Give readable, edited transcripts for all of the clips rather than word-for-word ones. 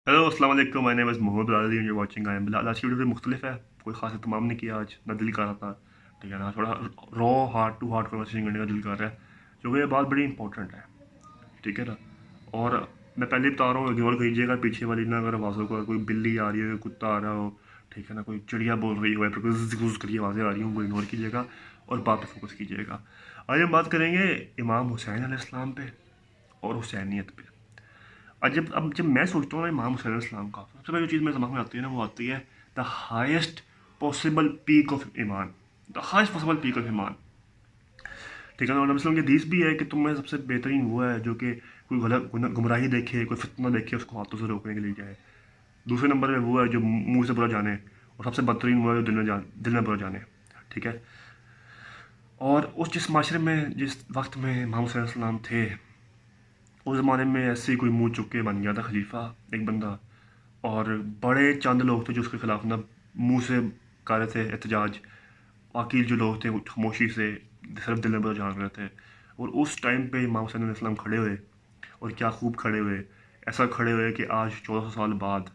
Hello अस्सलाम वालेकुम, my name is Mohammad Bilal and you watching I am Bilal. आज की वीडियो मुख्तलिफ है, कोई खास तमाम नहीं किया आज, ना दिल कर रहा था। ठीक है ना, थोड़ा raw heart to heart conversation करने का दिल कर रहा है, क्योंकि ये बात बड़ी इंपॉर्टेंट है। ठीक है ना। और मैं पहले बता रहा हूँ, इग्नोर कीजिएगा पीछे वाली ना अगर आवाज़ों को, कोई बिल्ली आ रही हो, कुत्ता आ रहा हो, ठीक है ना, कोई चिड़िया बोल रही हो, गुज करके आवाज़ें आ रही हों, उनको इग्नोर कीजिएगा और बात पे फोकस कीजिएगा। आज हम बात करेंगे इमाम हुसैन अलैहिस्सलाम पे और हुसैनियत पे। और जब मैं सोचता हूँ ना इमाम हुसैन अलैहिस्सलाम का, सबसे पहली जो चीज़ मेरे दिमाग में आती है ना, वो आती है the highest possible peak of ईमान। The highest possible peak of ईमान। ठीक है ना। और नबी वसल्लम की हदीस भी है कि तुम में सबसे बेहतरीन वो है जो कि कोई गलत गुमराही देखे, कोई फितना देखे, उसको हाथों से रोकने के लिए जाए। दूसरे नंबर में वो है जो मुंह से बुरा जाने, और सबसे बदतरीन वो है जो दिल में बुरा जाने। ठीक है। और उस जिस माशरे में, जिस वक्त में इमाम हुसैन अलैहिस्सलाम थे, उस ज़माने में ऐसे ही कोई मुंह चुक के बन गया था खलीफा, एक बंदा। और बड़े चंद लोग थे जो उसके खिलाफ ना मुंह से कर रहे थे एहतजाज। बाकी जो लोग थे वो खामोशी से सिर्फ दिल में बुरा जान रहे थे। और उस टाइम पे इमाम हुसैन अलैहिस्सलाम खड़े हुए, और क्या खूब खड़े हुए। ऐसा खड़े हुए कि आज 1400 साल बाद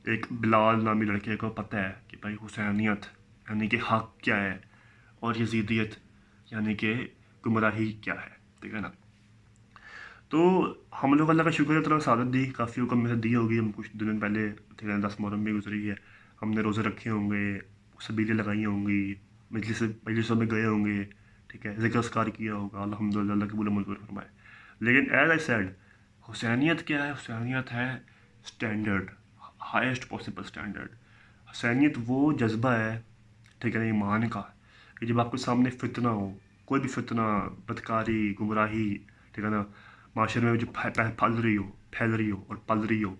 एक बिलाल नामी लड़के को पता है कि भाई हुसैनियत यानी कि हक क्या है, और यजीदियत यानी कि गुमराही क्या है। ठीक है ना। तो हम लोग अल्लाह का शुक्र है, तरह सादत दी, काफ़ी हुक्म में से दी होगी। हम कुछ दिनों पहले, ठीक है, 10 मुहर्रम भी गुजरी है, हमने रोज़े रखे होंगे, सबीलें लगाई होंगी, मजलिसों में गए होंगे। ठीक है, ज़िक्र अस्कार किया होगा, अल्हम्दुलिल्लाह, अल्लाह कबूल मंजूर फरमाए। लेकिन एज आई सेड, हुसैनियत क्या है? हुसैनियत है स्टैंडर्ड, हाईएस्ट पॉसिबल स्टैंडर्ड। हुसैनियत वो जज्बा है, ठीक है ना, ईमान का, कि जब आपके सामने फितना हो, कोई भी फितना, बदकारी, गुमराही, ठीक है ना, माशरे में जो फैल रही हो और पल रही हो,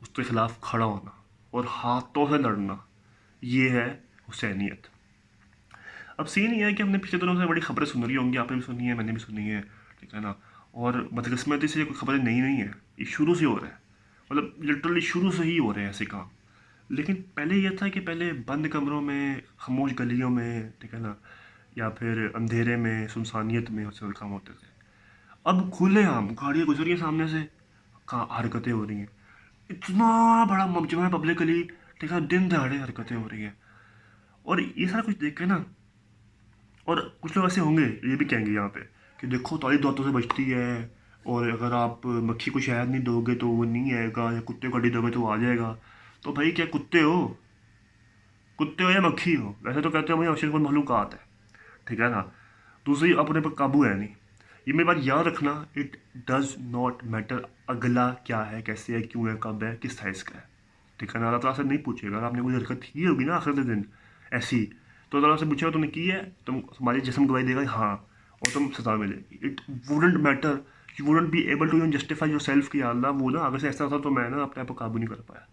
उसके खिलाफ खड़ा होना और हाथों से लड़ना, ये है हुसैनियत। अब सीन ये है कि हमने पिछले दिनों से बड़ी खबरें सुन रही होंगी, आपने भी सुनी है, मैंने भी सुनी है। ठीक है ना। और बदकिस्मती से ये कोई खबरें नई नहीं है, ये शुरू से हो रहा है, मतलब लिटरली शुरू से ही हो रहे हैं ऐसे काम। लेकिन पहले ये था कि पहले बंद कमरों में, खामोश गलियों में, ठीक है ना, या फिर अंधेरे में, सुनसानियत में ऐसे काम होते थे। अब खुलेआम गाड़ियाँ गुजर रही हैं सामने से, कहाँ हरकतें हो रही हैं, इतना बड़ा मजमा है पब्लिकली, ठीक है, दिन दहाड़े हरकतें हो रही हैं। और ये सारा कुछ देख के ना, और कुछ लोग ऐसे होंगे ये भी कहेंगे यहाँ पे कि देखो ताली दांतों से बजती है, और अगर आप मक्खी को शहद नहीं दोगे तो वो नहीं आएगा, या कुत्ते को हड्डी दोगे तो वो आ जाएगा। तो भाई क्या कुत्ते हो? कुत्ते हो या मक्खी हो? वैसे तो कहते हो मुझे अशरफुल मखलूक़ात है। ठीक है ना। दूसरी, अपने पर काबू है नहीं। ये मेरी बात याद रखना, इट डज नॉट मैटर अगला क्या है, कैसे है, क्यों है, कब है, किस साइज़ का है। ठीक है ना। अल्लाह ताला से नहीं पूछेगा, अगर आपने कोई हरकत की होगी ना आखिर के दिन ऐसी, तो अल्लाह से पूछेगा तुमने की है, तुम, तुम्हारी जिस्म गवाही देगा हाँ, और तुम सजा मिलेगी। It wouldn't matter, you wouldn't be able to even justify yourself कि या अल्लाह वो ना अगर से ऐसा होता तो मैं ना अपने आप को काबू नहीं कर पाया।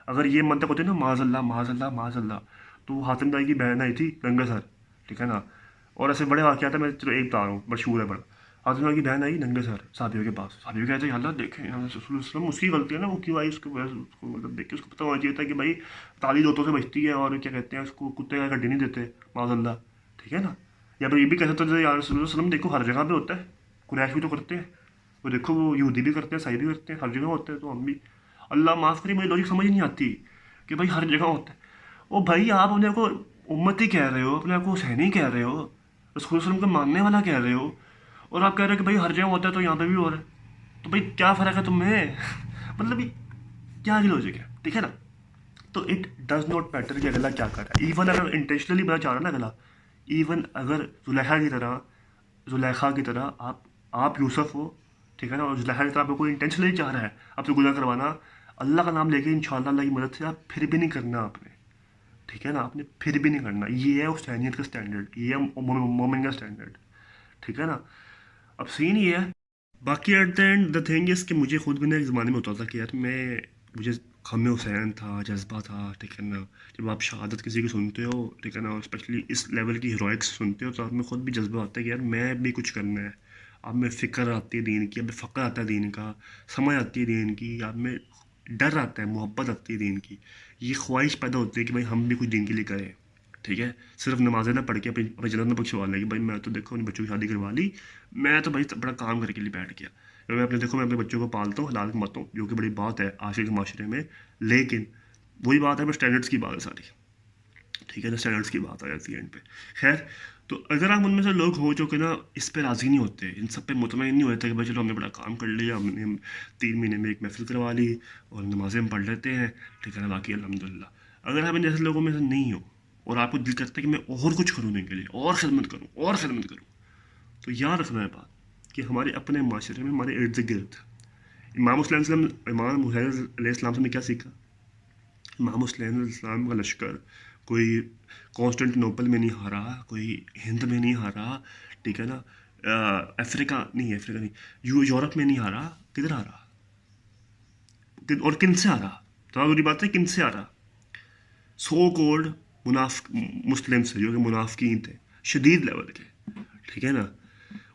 अगर ये मंतक होते ना, माजल्ला माजल्ला माजल्ला, तो हातिम दाई की बहन आई थी नंगे सर। ठीक है ना। और ऐसे बड़े वाक़ है, मैं चलो एक बता रहा हूँ, मशहूर है बड़ा। हातिम दाई की बहन आई नंगे सर साहबियों के पास, साहबियों कहते हैं अल्लाह देखें वसल्लम, उसकी गलती है ना, वो क्यों आई, उसको उसको मतलब देख के उसको पता होना चाहिए था कि भाई ताली दोतों से बचती है, और क्या कहते हैं उसको, कुत्ते का गड्डी नहीं देते, माजल्ला। ठीक है ना। या फिर ये भी कह सकते थे यार वसल्लम देखो हर जगह पे होता है, कुरैश भी तो करते हैं, वो देखो वो यहूदी भी करते हैं, ईसाई भी करते हैं, हर जगह होते हैं, तो हम भी। अल्लाह माफ़ करिए, मुझे लॉजिक समझ ही नहीं आती कि भाई हर जगह होता है। ओ भाई, आप अपने को उम्मती कह रहे हो, अपने आप को हुसैनी कह रहे हो, रसूल सल्लम का मानने वाला कह रहे हो, और आप कह रहे हो कि भाई हर जगह होता है तो यहाँ पे भी हो रहा है। तो भाई क्या फ़र्क है तुम्हें? मतलब ये क्या ही लॉजिक है? ठीक है ना। तो इट डज नॉट मैटर कि अगला क्या कर रहा है, इवन अगर इंटेंशनली बना चाह रहा है ना अगला, इवन अगर जुलेखा की तरह आप यूसुफ हो, ठीक है ना, और जुलेखा की तरह आपको कोई इंटेंशनली चाह रहा है आपसे गुनाह करवाना, अल्लाह का नाम लेके इंशाल्लाह अल्लाह की मदद से आप फिर भी नहीं करना आपने। ठीक है ना, आपने फिर भी नहीं करना। ये है हुसैनियत का स्टैंडर्ड, ये है मोमिन का स्टैंडर्ड। ठीक है ना। अब सीन ये है, बाकी at the end the thing is कि मुझे खुद भी ना एक ज़माने में होता था कि यार मैं, मुझे ख़म हुसैन था, जज्बा था। ठीक है ना। जब आप शहादत किसी की सुनते हो, ठीक है ना, और स्पेशली इस लेवल की हीरोइक्स सुनते हो, तो आप में खुद भी जज्बा आता है कि यार मैं भी कुछ करना है। आप में फ़िक्र आती है दीन की, आप में फ़क्र आता है दीन का, समझ आती है दीन की, आप में डर आता है, मोहब्बत आती है दीन की। ये ख्वाहिश पैदा होती है कि भाई हम भी कुछ दीन के लिए करें। ठीक है। सिर्फ नमाजें ना पढ़ के अपनी जन्नत में बख्शवा लें कि भाई मैं तो देखो अपने बच्चों की शादी करवा ली, मैं तो भाई बड़ा काम करके लिए बैठ गया। मैं अपने देखो, मैं अपने बच्चों को पालता हूँ, हलाल कमाता हूँ, जो कि बड़ी बात है आज के माशरे में। लेकिन वही बात है, स्टैंडर्ड्स की बात है सारी, ठीक है ना, स्टैंडर्ड्स की बात आ जाती है एंड पे। खैर, तो अगर आप उनमें से लोग हो जो कि ना इस पे राज़ी नहीं होते, इन सब पे मुतमईन नहीं होते कि भाई चलो हमने बड़ा काम कर लिया, हमने 3 महीने में एक महफिल करवा ली और नमाज़ें हम पढ़ लेते हैं, ठीक है ना, बाकी अल्हम्दुलिल्लाह। अगर आप इन जैसे लोगों में से नहीं हो और आपको दिल करता है कि मैं और कुछ करूँ इनके लिए, और खिदमत करूँ और खिदमत करूँ, तो याद रखना है बात कि हमारे अपने माशरे में, हमारे इर्द गिर्द, इमाम हुसैन से हमने क्या सीखा? इमाम हुसैन का लश्कर कोई कॉन्स्टेंटिनोपल में नहीं हारा, कोई हिंद में नहीं हारा, ठीक है ना, अफ्रीका नहीं, यूरोप में नहीं हारा, किधर हारा? और किन से हारा? तो बुरी बात है, किन से हारा? सो कोल्ड मुनाफ मुस्लिम से, जो कि मुनाफिकीन थे शदीद लेवल के, ठीक है ना,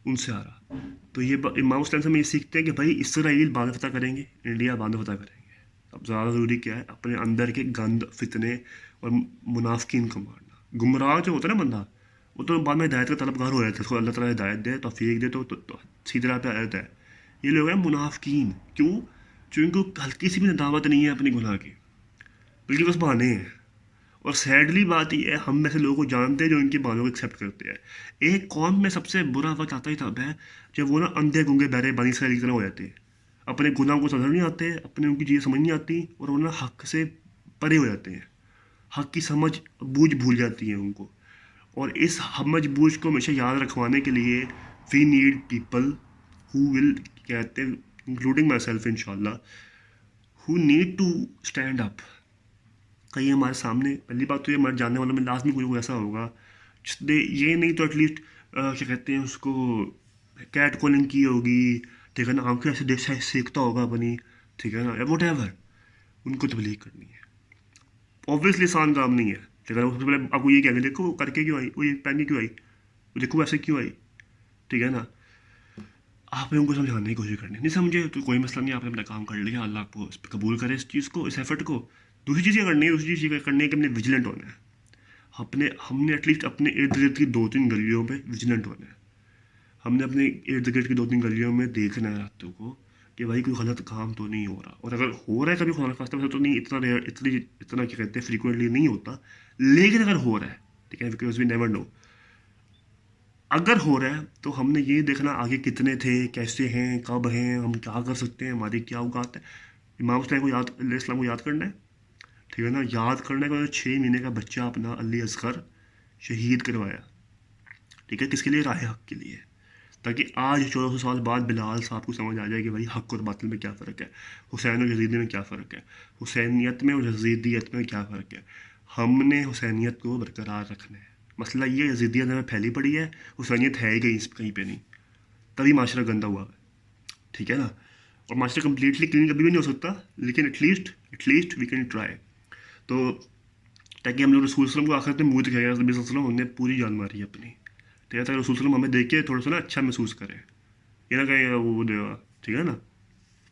उनसे हारा। तो ये इमाम मुस्लिम से हम ये सीखते हैं कि भाई इसराइल बाद फतह करेंगे, इंडिया बाद फतह करेंगे। अब ज़्यादा ज़रूरी क्या है? अपने अंदर के गंद, फितने और मुनाफिकीन को मारना। गुमराह जो होता है ना बंदा, वो तो बाद में हिदायत का तलबगार हो जाता है, उसको अल्लाह ताला हिदायत दे, तौफीक दे, तो सीधी राह पे आ जाता है। ये लोग हैं मुनाफिकीन। क्यों? क्योंकि हल्की सी भी दावत नहीं है अपनी गुनाह की, बल्कि बस बहाने हैं। और सैडली बात ये है, हम में से लोगों को जानते हैं जो इनकी बातों को एक्सेप्ट करते हैं। एक कौम में सबसे बुरा वक्त आता ही तब है जब वो ना अंधे गुंगे बहरे बनी इसराइल की तरह हो जाते हैं। अपने गुनाहों को समझ नहीं आते, अपने उनकी चीज़ें समझ नहीं आती, और वो ना हक से परे हो जाते हैं। हक की समझ बूझ भूल जाती है उनको। और इस समझ बूझ को हमेशा याद रखवाने के लिए we need people who will, कहते हैं इंक्लूडिंग माई सेल्फ इंशाल्लाह, who need to stand up. कहीं हमारे सामने, पहली बात तो ये, हमारे जानने वालों में लाजमी कोई ऐसा होगा जिसने ये नहीं तो एटलीस्ट क्या कहते हैं उसको, कैट कॉलिंग की होगी, ठीक है ना, आंखें ऐसे देख सीखता होगा अपनी, ठीक है ना, या वट एवर, उनको तबलीग करनी है। ऑब्वियसली आसान काम नहीं है, ठीक है ना। सबसे पहले आपको ये कहेंगे देखो वो करके क्यों आई, वो ये पहन के क्यों आई, वो देखो ऐसे क्यों आई, ठीक है ना। आपने उनको समझाने की कोशिश करनी, नहीं समझे तो कोई मसला नहीं, आपने अपना काम कर लिया, अल्लाह आपको इस पर कबूल करे इस चीज़ को, इस एफर्ट को। दूसरी चीज़ क्या करनी है? दूसरी चीज़ ये करनी है कि हमने विजिलेंट होना है। हमने एटलीस्ट अपने इर्द गिर्द की 2-3 गलियों पे विजिलेंट होना है। हमने अपने इर्द गिर्द की 2-3 गलियों में देखना है रातों को कि भाई कोई गलत काम तो नहीं हो रहा। और अगर हो रहा है कभी, खुदा न खास्ता, वैसे तो नहीं, इतना रेयर, इतना क्या कहते हैं फ्रीक्वेंटली नहीं होता, लेकिन अगर हो रहा है, ठीक है, बिकॉज वी नेवर नो, अगर हो रहा है तो हमने ये देखना आगे कितने थे, कैसे हैं, कब हैं, हम क्या कर सकते हैं, हमारी क्या औकात है। इमाम हुसैन को याद, इस्लाम को याद करना है, ठीक है ना, याद करने का। 6 महीने का बच्चा अपना अली असगर शहीद करवाया, ठीक है, किसके लिए? राह हक के लिए। ताकि आज 1400 साल बाद बिलाल साहब को समझ आ जाए कि भाई हक और बातिल में क्या फ़र्क है, हुसैन और यजीदी में क्या फ़र्क है, हुसैनियत में और यजीदियत में क्या फ़र्क है। हमने हुसैनियत को बरकरार रखना है। मसला ये, यजीदियत में फैली पड़ी है, हुसैनियत है ही कहीं पे नहीं, तभी माशरा गंदा हुआ है, ठीक है ना। और माशरा कम्प्लीटली क्लीन कभी भी नहीं हो सकता, लेकिन एटलीस्ट वी कैन ट्राई। तो ताकि हम लोग रसूल सल्लल्लाहु अलैहि वसल्लम को आखिरत में मुँह दिखाएगा, नबी सल्लल्लाहु अलैहि वसल्लम हमने पूरी जान मारी है अपनी, ठीक है, ताकि रसूल सल्लल्लाहु अलैहि वसल्लम हमें देख के थोड़ा सा ना अच्छा महसूस करें, ये ना कहीं वो देगा, ठीक है ना।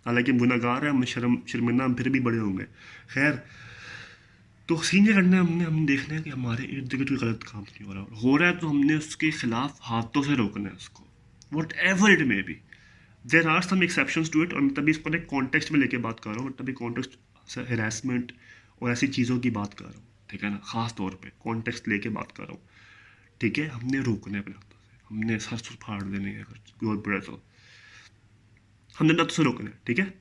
हालांकि हम गुनाहगार हैं, हम शर्मिंदा हम फिर भी बड़े होंगे। खैर, तो सीन ये करना है हमने, हम देखना है कि हमारे इर्द गिर्द कोई गलत काम नहीं हो रहा है तो हमने उसके खिलाफ हाथों से रोकना है उसको, whatever it may be. There are some exceptions to it, और मैं तभी इसको एक कॉन्टेक्स्ट में लेके बात कर रहा हूँ, तभी कॉन्टेक्स्ट से हरासमेंट और ऐसी चीज़ों की बात कर रहा हूँ, ठीक है ना, ख़ास तौर पे कॉन्टेक्स्ट लेके बात कर रहा हूँ, ठीक है। हमने रोकना है अपने हाथों से, हमने सर फाड़ देने हैं अगर कोई और बड़ा तो हमने हाथों से रोकना है, ठीक है।